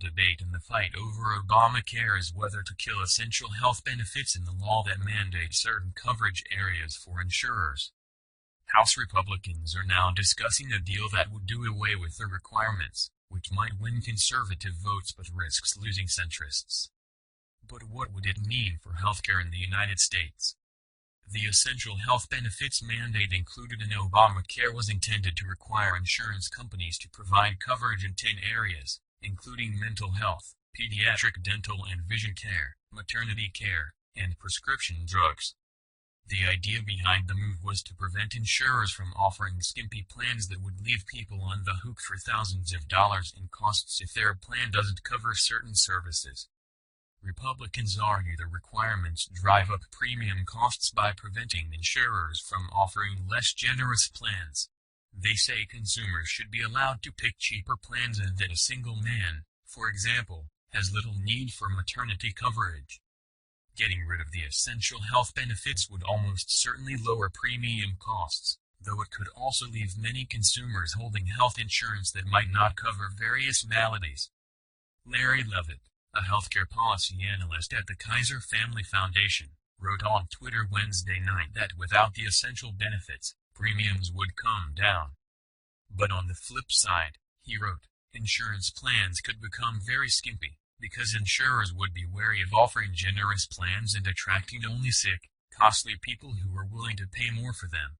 debate in the fight over Obamacare is whether to kill essential health benefits in the law that mandates certain coverage areas for insurers. House Republicans are now discussing a deal that would do away with the requirements, which might win conservative votes but risks losing centrists. But what would it mean for healthcare in the United States? The essential health benefits mandate included in Obamacare was intended to require insurance companies to provide coverage in 10 areas, including mental health, pediatric dental and vision care, maternity care, and prescription drugs. The idea behind the move was to prevent insurers from offering skimpy plans that would leave people on the hook for thousands of dollars in costs if their plan doesn't cover certain services. Republicans argue the requirements drive up premium costs by preventing insurers from offering less generous plans. They say consumers should be allowed to pick cheaper plans and that a single man, for example, has little need for maternity coverage. Getting rid of the essential health benefits would almost certainly lower premium costs, though it could also leave many consumers holding health insurance that might not cover various maladies. Larry Levitt, a healthcare policy analyst at the Kaiser Family Foundation, wrote on Twitter Wednesday night that without the essential benefits, premiums would come down. But on the flip side, he wrote, insurance plans could become very skimpy, because insurers would be wary of offering generous plans and attracting only sick, costly people who are willing to pay more for them.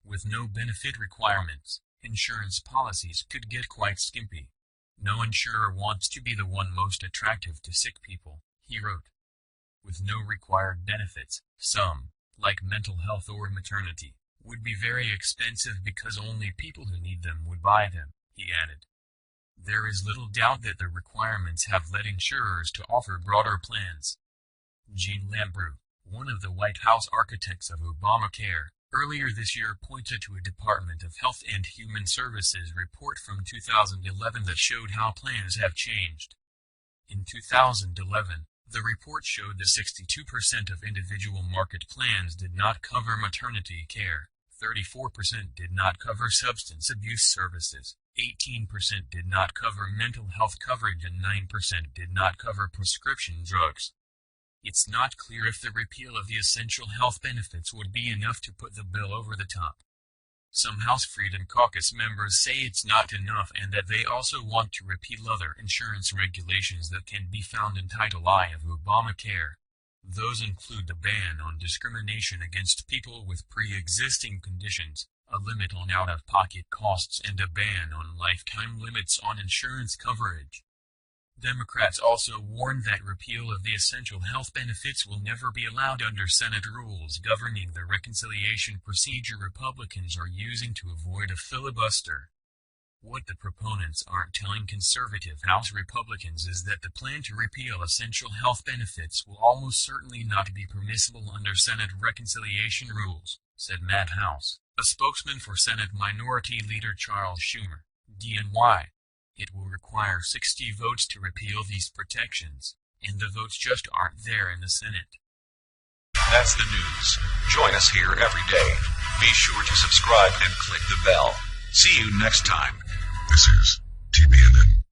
With no benefit requirements, insurance policies could get quite skimpy. No insurer wants to be the one most attractive to sick people, he wrote. With no required benefits, some, like mental health or maternity, would be very expensive because only people who need them would buy them, he added. There is little doubt that the requirements have led insurers to offer broader plans. Jean Lambrou, one of the White House architects of Obamacare, earlier this year pointed to a Department of Health and Human Services report from 2011 that showed how plans have changed. In 2011, the report showed that 62% of individual market plans did not cover maternity care, 34% did not cover substance abuse services, 18% did not cover mental health coverage and 9% did not cover prescription drugs. It's not clear if the repeal of the essential health benefits would be enough to put the bill over the top. Some House Freedom Caucus members say it's not enough and that they also want to repeal other insurance regulations that can be found in Title I of Obamacare. Those include the ban on discrimination against people with pre-existing conditions, a limit on out-of-pocket costs and a ban on lifetime limits on insurance coverage. Democrats also warned that repeal of the essential health benefits will never be allowed under Senate rules governing the reconciliation procedure Republicans are using to avoid a filibuster. What the proponents aren't telling conservative House Republicans is that the plan to repeal essential health benefits will almost certainly not be permissible under Senate reconciliation rules, said Matt House, a spokesman for Senate Minority Leader Charles Schumer, DNY. It will require 60 votes to repeal these protections, and the votes just aren't there in the Senate. That's the news. Join us here every day. Be sure to subscribe and click the bell. See you next time. This is TBNN.